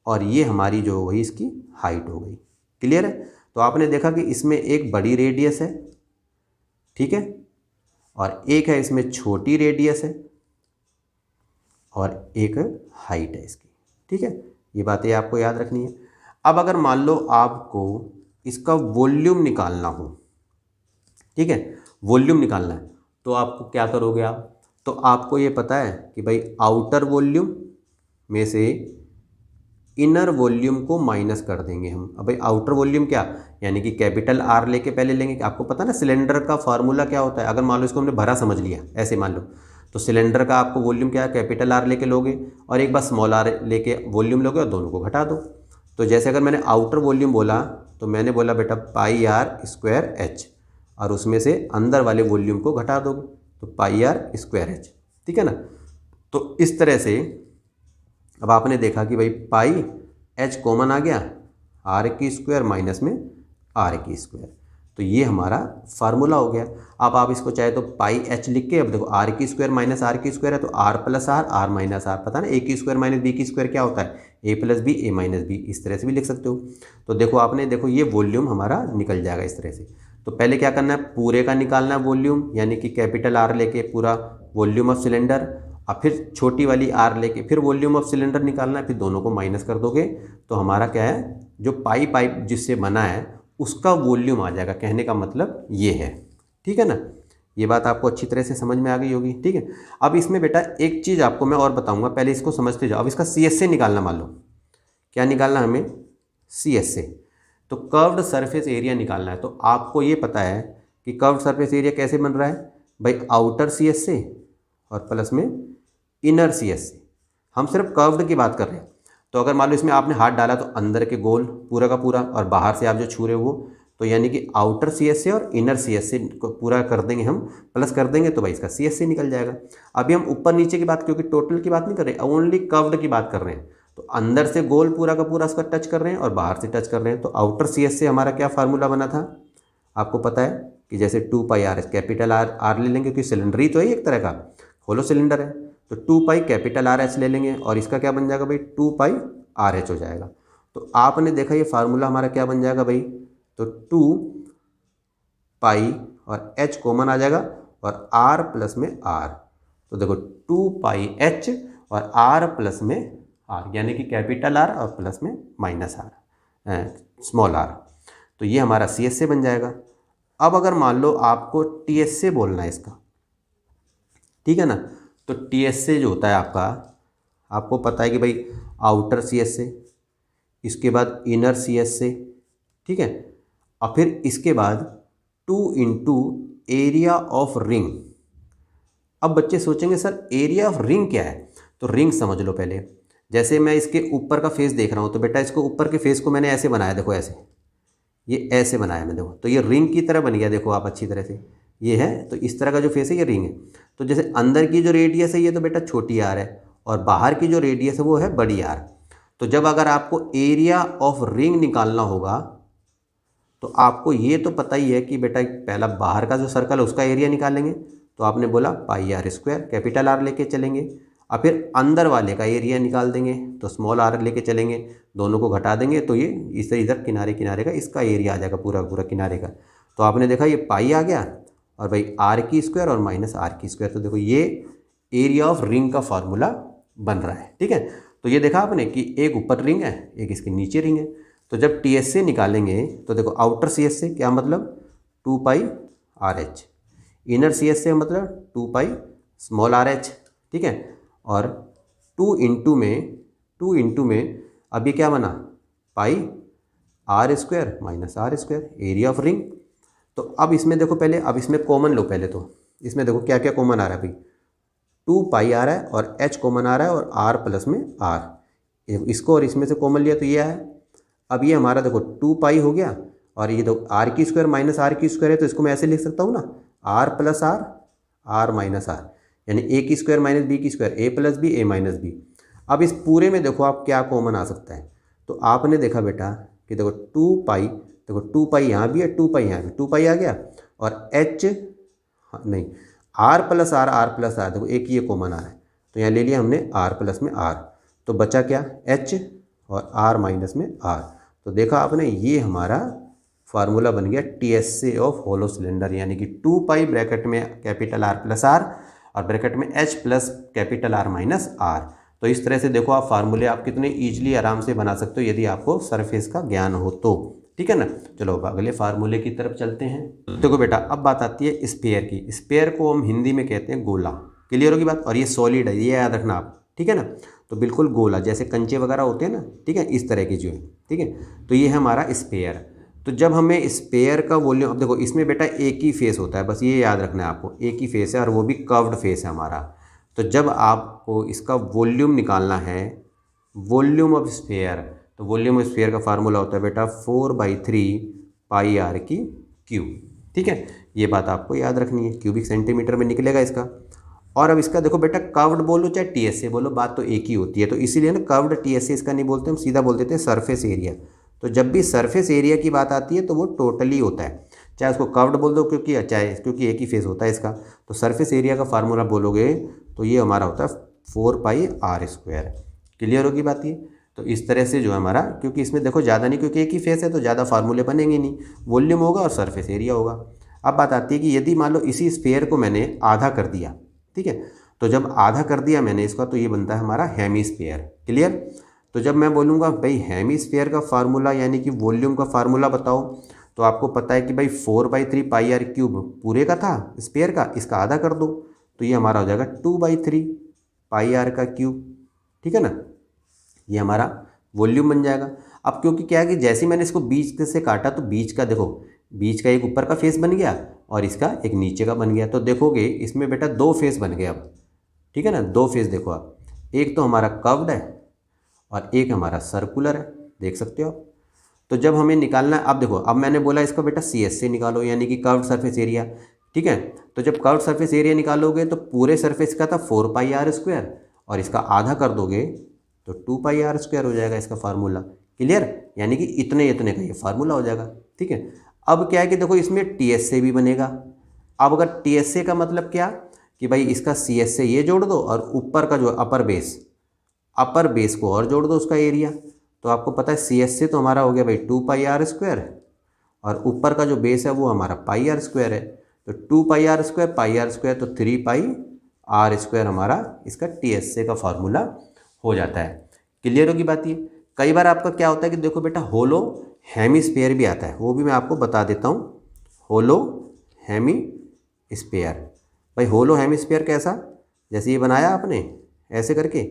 और ये हमारी जो हो गई इसकी हाइट हो गई, क्लियर है। तो आपने देखा कि इसमें एक बड़ी रेडियस है, ठीक है, और एक है इसमें छोटी रेडियस है, और एक हाइट है इसकी, ठीक है। ये बातें आपको याद रखनी है। अब अगर मान लो आपको इसका वॉल्यूम निकालना हो, ठीक है, वॉल्यूम निकालना है, तो आपको क्या करोगे आप, तो आपको ये पता है कि भाई आउटर वॉल्यूम में से इनर वॉल्यूम को माइनस कर देंगे हम। अब भाई आउटर वॉल्यूम क्या, यानी कि कैपिटल आर लेके पहले लेंगे। आपको पता ना सिलेंडर का फार्मूला क्या होता है। अगर मान लो इसको हमने भरा समझ लिया, ऐसे मान लो, तो सिलेंडर का आपको वॉल्यूम क्या है, कैपिटल आर लेके लोगे, और एक बार स्मॉल आर लेके वॉल्यूम लोगे, और दोनों को घटा दो। तो जैसे अगर मैंने आउटर वॉल्यूम बोला तो मैंने बोला बेटा पाई आर स्क्वायर एच, और उसमें से अंदर वाले वॉल्यूम को घटा दोगे तो पाई आर स्क्वायर एच, ठीक है ना। तो इस तरह से अब आपने देखा कि भाई पाई एच कॉमन आ गया, आर की स्क्वायर माइनस में आर की स्क्वायर, तो ये हमारा फार्मूला हो गया। अब आप इसको चाहे तो पाई एच लिख के, अब देखो आर की स्क्वायर माइनस आर की स्क्वायर है, तो R plus R minus R, पता ना ए की स्क्वायर माइनस बी की स्क्वायर क्या होता है, A plus B A minus B, इस तरह से भी लिख सकते हो। तो देखो आपने देखो ये वॉल्यूम हमारा निकल जाएगा इस तरह से। तो पहले क्या करना है, पूरे का निकालना है वॉल्यूम, यानी कि कैपिटल आर लेके पूरा वॉल्यूम ऑफ सिलेंडर, और फिर छोटी वाली आर लेके फिर वॉल्यूम ऑफ सिलेंडर निकालना है, फिर दोनों को माइनस कर दोगे तो हमारा क्या है, जो पाइप जिससे बना है उसका वॉल्यूम आ जाएगा। कहने का मतलब ये है, ठीक है ना। ये बात आपको अच्छी तरह से समझ में आ गई होगी, ठीक है। अब इसमें बेटा एक चीज़ आपको मैं और बताऊंगा, पहले इसको समझते जाओ। अब इसका CSA निकालना, मान लो क्या निकालना हमें, CSA। तो कर्व्ड सरफेस एरिया निकालना है। तो आपको ये पता है कि कर्व्ड सरफेस एरिया कैसे बन रहा है भाई, आउटर CSA और प्लस में इनर CSA। हम सिर्फ कर्व्ड की बात कर रहे हैं। तो अगर मान लो इसमें आपने हाथ डाला तो अंदर के गोल पूरा का पूरा, और बाहर से आप जो छू रहे हो वो, तो यानी कि आउटर CSA और इनर CSA को पूरा कर देंगे हम, प्लस कर देंगे तो भाई इसका CSA निकल जाएगा। अभी हम ऊपर नीचे की बात, क्योंकि टोटल की बात नहीं कर रहे, ओनली कर्व्ड की बात कर रहे हैं। तो अंदर से गोल पूरा का पूरा उसका टच कर रहे हैं और बाहर से टच कर रहे हैं। तो आउटर CSA हमारा क्या फार्मूला बना था, आपको पता है कि जैसे 2πr, कैपिटल आर ले लेंगे क्योंकि सिलेंडर ही तो है एक तरह का, होलो सिलेंडर है। तो 2π कैपिटल RH ले लेंगे और इसका क्या बन जाएगा भाई, 2πRH हो जाएगा। तो आपने देखा ये फार्मूला हमारा क्या बन जाएगा भाई, तो 2π और H कॉमन आ जाएगा और R प्लस में R। तो देखो 2πH और R प्लस में R, यानी कि कैपिटल R और प्लस में माइनस R, स्मॉल r। तो ये हमारा CSA बन जाएगा। अब अगर मान लो आपको TSA बोलना है इसका, ठीक है ना, तो TSA जो होता है आपका, आपको पता है कि भाई आउटर CSA, इसके बाद इनर CSA, ठीक है, और फिर इसके बाद 2 इंटू एरिया ऑफ रिंग। अब बच्चे सोचेंगे सर एरिया ऑफ रिंग क्या है, तो रिंग समझ लो पहले। जैसे मैं इसके ऊपर का फेस देख रहा हूँ, तो बेटा इसको ऊपर के फेस को मैंने ऐसे बनाया, देखो ऐसे, ये ऐसे बनाया मैं, देखो तो ये रिंग की तरह बन गया, देखो आप अच्छी तरह से, ये है तो इस तरह का जो फेस है ये रिंग है। तो जैसे अंदर की जो रेडियस है ये तो बेटा छोटी आर है, और बाहर की जो रेडियस है वो है बड़ी आर। तो जब अगर आपको एरिया ऑफ रिंग निकालना होगा तो आपको ये तो पता ही है कि बेटा पहला बाहर का जो सर्कल है उसका एरिया निकालेंगे, तो आपने बोला πr², कैपिटल आर लेके चलेंगे, और फिर अंदर वाले का एरिया निकाल देंगे, तो स्मॉल आर लेके चलेंगे, दोनों को घटा देंगे तो ये इस इधर किनारे किनारे का इसका एरिया आ जाएगा, पूरा पूरा किनारे का। तो आपने देखा ये पाई आ गया और भाई r² और माइनस r²। तो देखो ये एरिया ऑफ रिंग का फार्मूला बन रहा है, ठीक है। तो ये देखा आपने कि एक ऊपर रिंग है, एक इसके नीचे रिंग है। तो जब TSA निकालेंगे तो देखो आउटर CSA क्या मतलब 2πRH, इनर CSA मतलब 2π स्मॉल RH, ठीक है। और 2 इंटू में अभी क्या बना, πr² minus r², area of ring. तो अब इसमें देखो पहले, अब इसमें कॉमन लो पहले, तो इसमें देखो क्या क्या कॉमन आ रहा है भाई, 2π आ रहा है और H कॉमन आ रहा है और R प्लस में R, इसको और इसमें से कॉमन लिया तो ये है। अब ये हमारा देखो 2π हो गया और ये देखो r² माइनस r² है, तो इसको मैं ऐसे लिख सकता हूँ ना, R plus R, R minus R, यानी a² minus b², a plus b, a minus b। अब इस पूरे में देखो आप क्या कॉमन आ सकता है, तो आपने देखा बेटा कि देखो 2π, देखो 2π यहाँ भी है, 2π यहाँ भी, 2π आ गया और H नहीं, R plus R, R plus R, देखो एक ही ये कॉमन आ रहा है, तो यहाँ ले लिया हमने R प्लस में R, तो बचा क्या H और R माइनस में R। तो देखा आपने ये हमारा फार्मूला बन गया TSA ऑफ होलो सिलेंडर, यानी कि 2π ब्रैकेट में कैपिटल R प्लस R और ब्रैकेट में H plus capital R minus R। तो इस तरह से देखो आप फार्मूले आप कितने ईजिली आराम से बना सकते हो यदि आपको सरफेस का ज्ञान हो तो, ठीक है ना। चलो अब अगले फार्मूले की तरफ चलते हैं। देखो बेटा अब बात आती है स्फीयर की। स्फीयर को हम हिंदी में कहते हैं गोला, क्लियर होगी बात। और ये सॉलिड है, ये याद रखना आप, ठीक है ना। तो बिल्कुल गोला, जैसे कंचे वगैरह होते हैं ना, ठीक है, इस तरह की जो है, ठीक है। तो ये है हमारा स्फीयर। तो जब हमें स्फीयर का वॉल्यूम, अब देखो इसमें बेटा एक ही फेस होता है, बस ये याद रखना है आपको, एक ही फेस है और वो भी कर्व्ड फेस है हमारा। तो जब आपको इसका वॉल्यूम निकालना है, वॉल्यूम ऑफ स्फीयर, तो वॉल्यूम ऑफ स्फीयर का फार्मूला होता है बेटा 4/3πr³, ठीक है। ये बात आपको याद रखनी है, क्यूबिक सेंटीमीटर में निकलेगा इसका। और अब इसका देखो बेटा कर्व्ड बोलो चाहे TSA बोलो, बात तो एक ही होती है। तो इसीलिए ना कर्व्ड TSA इसका नहीं बोलते, हम सीधा बोल देते हैं सरफेस एरिया। तो जब भी सरफेस एरिया की बात आती है तो वो टोटली होता है, चाहे उसको कर्व्ड बोल दो क्योंकि एक ही फेस होता है इसका। तो सरफेस एरिया का फार्मूला बोलोगे तो ये हमारा होता है 4πr², क्लियर होगी बात ये। तो इस तरह से जो है हमारा, क्योंकि इसमें देखो ज़्यादा नहीं, क्योंकि एक ही फेस है तो ज़्यादा फार्मूले बनेंगे नहीं, वॉल्यूम होगा और सरफेस एरिया होगा। अब बात आती है कि यदि मान लो इसी स्फीयर को मैंने आधा कर दिया, ठीक है। तो जब आधा कर दिया मैंने इसका तो ये बनता है हमारा हेमीस्फीयर। क्लियर। तो जब मैं बोलूँगा भाई हेमीस्फीयर का फार्मूला यानी कि वॉल्यूम का फार्मूला बताओ, तो आपको पता है कि भाई 4/3 पाई आर क्यूब पूरे का था स्फीयर का, इसका आधा कर दो तो ये हमारा हो जाएगा 2/3 पाई आर का क्यूब। ठीक है ना, ये हमारा वॉल्यूम बन जाएगा। अब क्योंकि क्या है कि जैसे ही मैंने इसको बीच से काटा तो बीच का देखो, बीच का एक ऊपर का फेस बन गया और इसका एक नीचे का बन गया। तो देखोगे इसमें बेटा दो फेस बन गए अब। ठीक है ना, दो फेस देखो आप, एक तो हमारा कर्व्ड है और एक हमारा सर्कुलर है, देख सकते हो आप। तो जब हमें निकालना है, अब देखो, अब मैंने बोला इसका बेटा सी एस से निकालो यानी कि कर्व्ड सरफेस एरिया। ठीक है, तो जब कर्व्ड सरफेस एरिया निकालोगे तो पूरे सरफेस का था 4πr² और इसका आधा कर दोगे तो 2πr² हो जाएगा इसका फार्मूला। क्लियर, यानी कि इतने इतने का ये फार्मूला हो जाएगा। ठीक है, अब क्या है कि देखो इसमें टी एस से भी बनेगा। अब अगर टी एस से का मतलब क्या कि भाई इसका सी एस से ये जोड़ दो और ऊपर का जो अपर बेस को और जोड़ दो उसका एरिया। तो आपको पता है सी एस से तो हमारा हो गया भाई 2πr² और ऊपर का जो बेस है वो हमारा πr² है। तो 2πr² तो 3πr² हमारा इसका टी एस से का फार्मूला हो जाता है। क्लियर होगी बात ये। कई बार आपका क्या होता है कि देखो बेटा होलो हेमीस्फीयर भी आता है, वो भी मैं आपको बता देता हूँ। होलो हेमीस्फीयर, भाई होलो हेमीस्फीयर कैसा, जैसे ये बनाया आपने ऐसे करके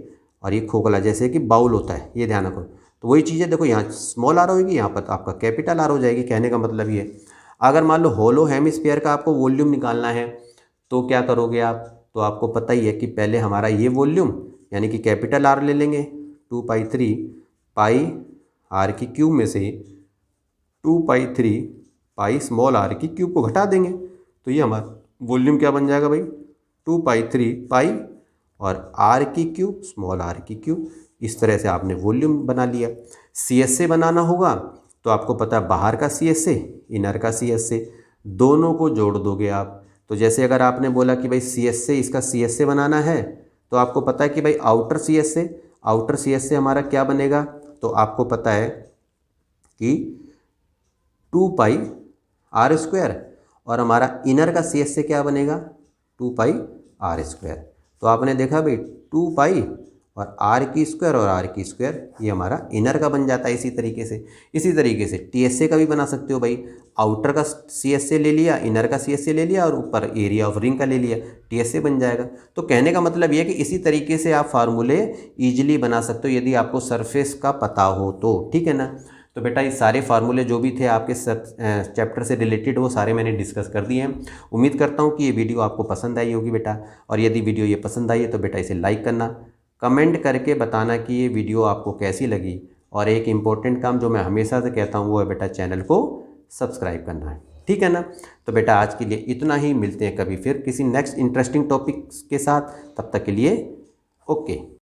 और ये खोखला जैसे कि बाउल होता है, ये ध्यान रखो। तो वही चीज़ है, देखो यहाँ स्मॉल आर होगी, यहाँ पर आपका कैपिटल आर हो जाएगी। कहने का मतलब ये, अगर मान लो होलो हेमीस्फीयर का आपको वॉल्यूम निकालना है तो क्या करोगे आप, तो आपको पता ही है कि पहले हमारा ये वॉल्यूम यानी कि कैपिटल आर ले लेंगे, 2/3 पाई आर की क्यूब में से 2/3 पाई स्मॉल आर की क्यूब को घटा देंगे तो ये हमारा वॉल्यूम क्या बन जाएगा भाई, 2/3 पाई और आर की क्यूब स्मॉल आर की क्यूब। इस तरह से आपने वॉल्यूम बना लिया। सी एस से बनाना होगा तो आपको पता है बाहर का सी एस से इनर का सी एस से दोनों को जोड़ दोगे आप। तो जैसे अगर आपने बोला कि भाई सी एस से इसका सी एस से बनाना है तो आपको पता है कि भाई आउटर सी एस से हमारा क्या बनेगा, तो आपको पता है कि 2πr² और हमारा इनर का सी एस से क्या बनेगा 2πr²। तो आपने देखा भाई 2π और r² और r² ये हमारा इनर का बन जाता है। इसी तरीके से टी एस से का भी बना सकते हो भाई, आउटर का सी एस से ले लिया, इनर का सी एस से ले लिया और ऊपर एरिया ऑफ रिंग का ले लिया, टी एस से बन जाएगा। तो कहने का मतलब ये है कि इसी तरीके से आप फार्मूले ईजिली बना सकते हो यदि आपको सरफेस का पता हो तो। ठीक है ना, तो बेटा ये सारे फार्मूले जो भी थे आपके चैप्टर से रिलेटेड वो सारे मैंने डिस्कस कर दिए हैं। उम्मीद करता हूँ कि ये वीडियो आपको पसंद आई होगी बेटा, और यदि वीडियो ये पसंद आई है तो बेटा इसे लाइक करना, कमेंट करके बताना कि ये वीडियो आपको कैसी लगी, और एक इम्पोर्टेंट काम जो मैं हमेशा से कहता हूँ वो है बेटा चैनल को सब्सक्राइब करना है। ठीक है ना, तो बेटा आज के लिए इतना ही, मिलते हैं कभी फिर किसी नेक्स्ट इंटरेस्टिंग टॉपिक के साथ, तब तक के लिए ओके।